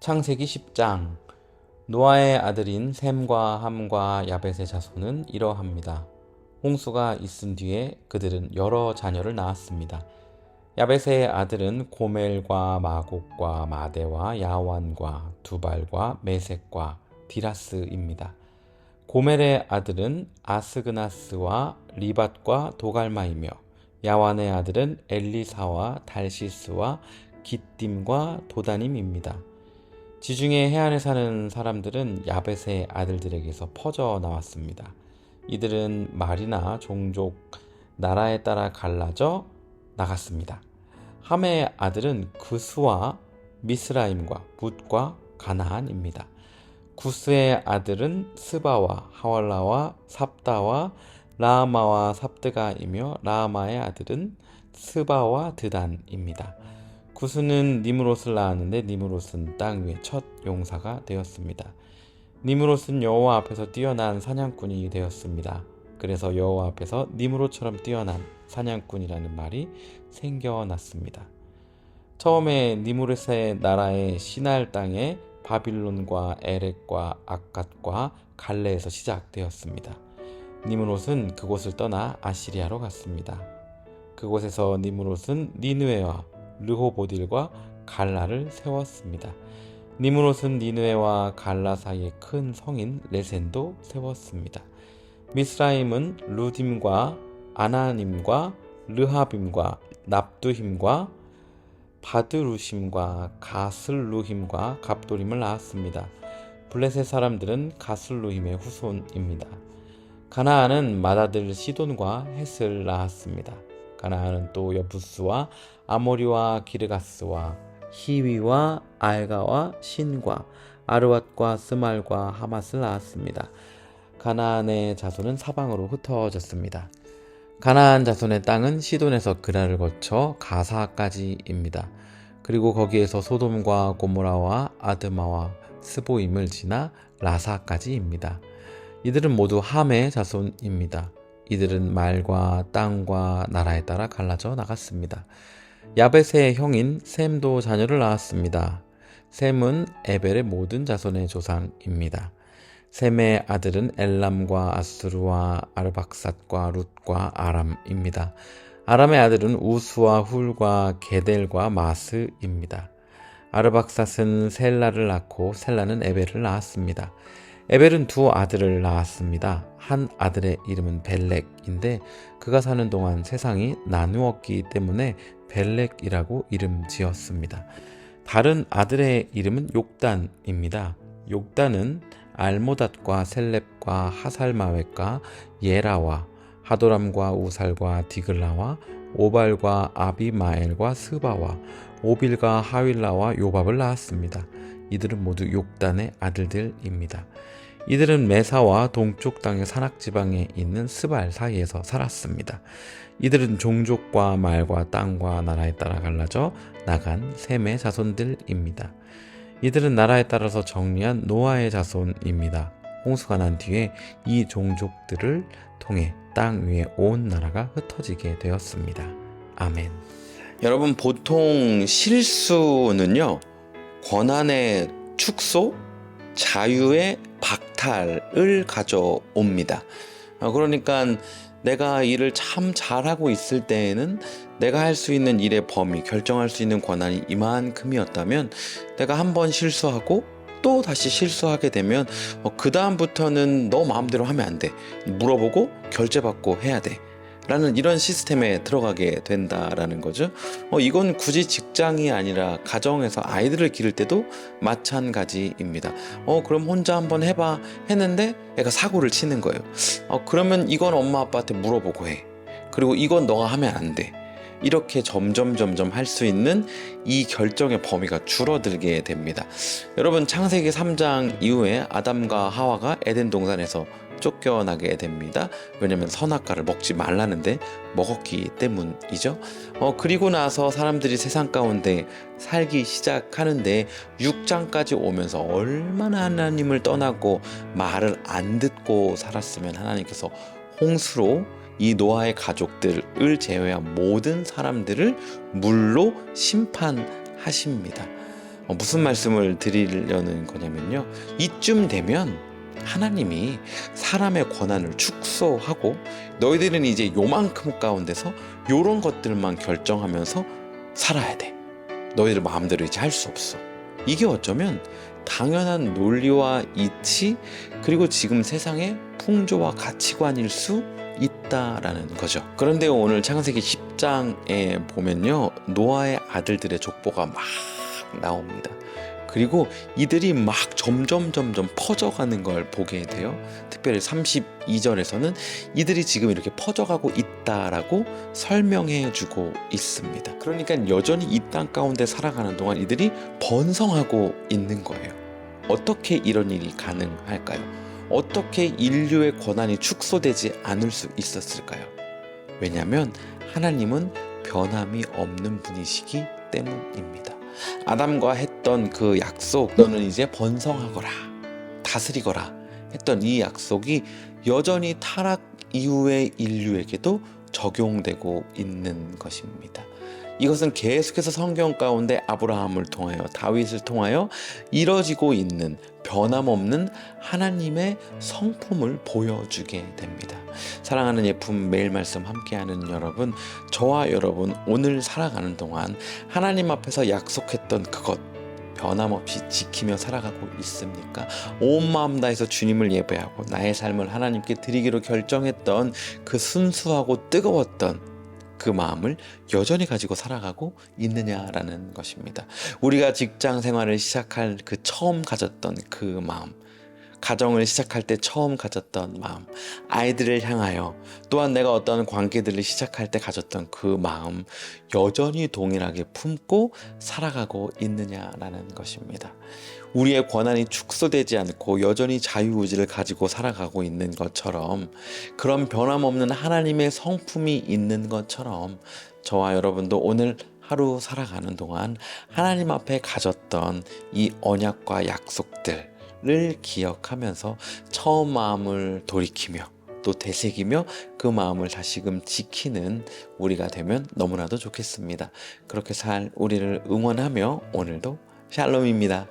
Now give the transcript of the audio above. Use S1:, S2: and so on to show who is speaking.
S1: 창세기 10장. 노아의 아들인 셈과 함과 야벳의 자손은 이러합니다. 홍수가 있은 뒤에 그들은 여러 자녀를 낳았습니다. 야벳의 아들은 고멜과 마곡과 마대와 야완과 두발과 메섹과 디라스입니다. 고멜의 아들은 아스그나스와 리밧과 도갈마이며 야완의 아들은 엘리사와 달시스와 기띔과 도다님입니다. 지중해 해안에 사는 사람들은 야벳의 아들들에게서 퍼져 나왔습니다. 이들은 말이나 종족, 나라에 따라 갈라져 나갔습니다. 함의 아들은 구스와 미스라임과 붓과 가나안입니다. 구스의 아들은 스바와 하왈라와 삽다와 라하마와 삽드가이며 라하마의 아들은 스바와 드단입니다. 구스는 니므롯을 낳았는데 니므롯은 땅 위의 첫 용사가 되었습니다. 니므롯은 여호와 앞에서 뛰어난 사냥꾼이 되었습니다. 그래서 여호와 앞에서 니므롯처럼 뛰어난 사냥꾼이라는 말이 생겨났습니다. 처음에 니므롯의 나라의 시날 땅에 바빌론과 에렉과 악갓과 갈레에서 시작되었습니다. 니므롯은 그곳을 떠나 아시리아로 갔습니다. 그곳에서 니므롯은 니느웨와 르호보딜과 갈라를 세웠습니다. 니므롯은 니느웨와 갈라 사이에 큰 성인 레센도 세웠습니다. 미스라임은 루딤과 아나님과 르하빔과 납두힘과 바드루심과 가슬루힘과 갑도림을 낳았습니다. 블레셋 사람들은 가슬루힘의 후손입니다. 가나안은 맏아들 시돈과 헷을 낳았습니다. 가나안은 또 여부스와 아모리와 기르가스와 히위와 알가와 신과 아르왓과 스말과 하맛을 낳았습니다. 가나안의 자손은 사방으로 흩어졌습니다. 가나안 자손의 땅은 시돈에서 그라를 거쳐 가사까지입니다. 그리고 거기에서 소돔과 고모라와 아드마와 스보임을 지나 라사까지입니다. 이들은 모두 함의 자손입니다. 이들은 말과 땅과 나라에 따라 갈라져 나갔습니다. 야벳의 형인 셈도 자녀를 낳았습니다. 셈은 에벨의 모든 자손의 조상입니다. 셈의 아들은 엘람과 아수르와 아르박삿과 룻과 아람입니다. 아람의 아들은 우스와 훌과 게델과 마스입니다. 아르박삿은 셀라를 낳고 셀라는 에벨을 낳았습니다. 에벨은 두 아들을 낳았습니다. 한 아들의 이름은 벨렉인데 그가 사는 동안 세상이 나누었기 때문에 벨렉이라고 이름 지었습니다. 다른 아들의 이름은 욕단입니다. 욕단은 알모닷과 셀렙과 하살마웻과 예라와 하도람과 우살과 디글라와 오발과 아비마엘과 스바와 오빌과 하윌라와 요밥을 낳았습니다. 이들은 모두 욕단의 아들들입니다. 이들은 메사와 동쪽 땅의 산악지방에 있는 스발 사이에서 살았습니다. 이들은 종족과 말과 땅과 나라에 따라 갈라져 나간 셈의 자손들입니다. 이들은 나라에 따라서 정리한 노아의 자손입니다. 홍수가 난 뒤에 이 종족들을 통해 땅 위에 온 나라가 흩어지게 되었습니다. 아멘. 여러분, 보통 실수는요, 권한의 축소, 자유의 박탈을 가져옵니다. 그러니까 내가 일을 참 잘하고 있을 때에는 내가 할 수 있는 일의 범위, 결정할 수 있는 권한이 이만큼이었다면 내가 한번 실수하고 또 다시 실수하게 되면 그 다음부터는 너 마음대로 하면 안 돼. 물어보고 결제받고 해야 돼. 라는 이런 시스템에 들어가게 된다라는 거죠. 이건 굳이 직장이 아니라 가정에서 아이들을 기를 때도 마찬가지입니다. 그럼 혼자 한번 해봐 했는데 애가 사고를 치는 거예요. 그러면 이건 엄마 아빠한테 물어보고 해. 그리고 이건 너가 하면 안 돼. 이렇게 점점 할 수 있는 이 결정의 범위가 줄어들게 됩니다. 여러분, 창세기 3장 이후에 아담과 하와가 에덴 동산에서 쫓겨나게 됩니다. 왜냐하면 선악과를 먹지 말라는데 먹었기 때문이죠. 그리고 나서 사람들이 세상 가운데 살기 시작하는데 6장까지 오면서 얼마나 하나님을 떠나고 말을 안 듣고 살았으면 하나님께서 홍수로 이 노아의 가족들을 제외한 모든 사람들을 물로 심판하십니다. 무슨 말씀을 드리려는 거냐면요. 이쯤 되면 하나님이 사람의 권한을 축소하고 너희들은 이제 요만큼 가운데서 요런 것들만 결정하면서 살아야 돼. 너희들 마음대로 이제 할 수 없어. 이게 어쩌면 당연한 논리와 이치 그리고 지금 세상의 풍조와 가치관일 수 있다라는 거죠. 그런데 오늘 창세기 10장에 보면요. 노아의 아들들의 족보가 막 나옵니다. 그리고 이들이 막 점점 퍼져가는 걸 보게 돼요. 특별히 32절에서는 이들이 지금 이렇게 퍼져가고 있다라고 설명해 주고 있습니다. 그러니까 여전히 이 땅 가운데 살아가는 동안 이들이 번성하고 있는 거예요. 어떻게 이런 일이 가능할까요? 어떻게 인류의 권한이 축소되지 않을 수 있었을까요? 왜냐하면 하나님은 변함이 없는 분이시기 때문입니다. 아담과 했던 그 약속, 너는 이제 번성하거라, 다스리거라 했던 이 약속이 여전히 타락 이후의 인류에게도 적용되고 있는 것입니다. 이것은 계속해서 성경 가운데 아브라함을 통하여 다윗을 통하여 이뤄지고 있는 변함없는 하나님의 성품을 보여주게 됩니다. 사랑하는 예품 매일 말씀 함께하는 여러분, 저와 여러분 오늘 살아가는 동안 하나님 앞에서 약속했던 그것 변함없이 지키며 살아가고 있습니까? 온 마음 다해서 주님을 예배하고 나의 삶을 하나님께 드리기로 결정했던 그 순수하고 뜨거웠던 그 마음을 여전히 가지고 살아가고 있느냐라는 것입니다. 우리가 직장 생활을 시작할 그 처음 가졌던 그 마음, 가정을 시작할 때 처음 가졌던 마음, 아이들을 향하여 또한 내가 어떤 관계들을 시작할 때 가졌던 그 마음 여전히 동일하게 품고 살아가고 있느냐라는 것입니다. 우리의 권한이 축소되지 않고 여전히 자유의지를 가지고 살아가고 있는 것처럼 그런 변함없는 하나님의 성품이 있는 것처럼 저와 여러분도 오늘 하루 살아가는 동안 하나님 앞에 가졌던 이 언약과 약속들을 기억하면서 처음 마음을 돌이키며 또 되새기며 그 마음을 다시금 지키는 우리가 되면 너무나도 좋겠습니다. 그렇게 살 우리를 응원하며 오늘도 샬롬입니다.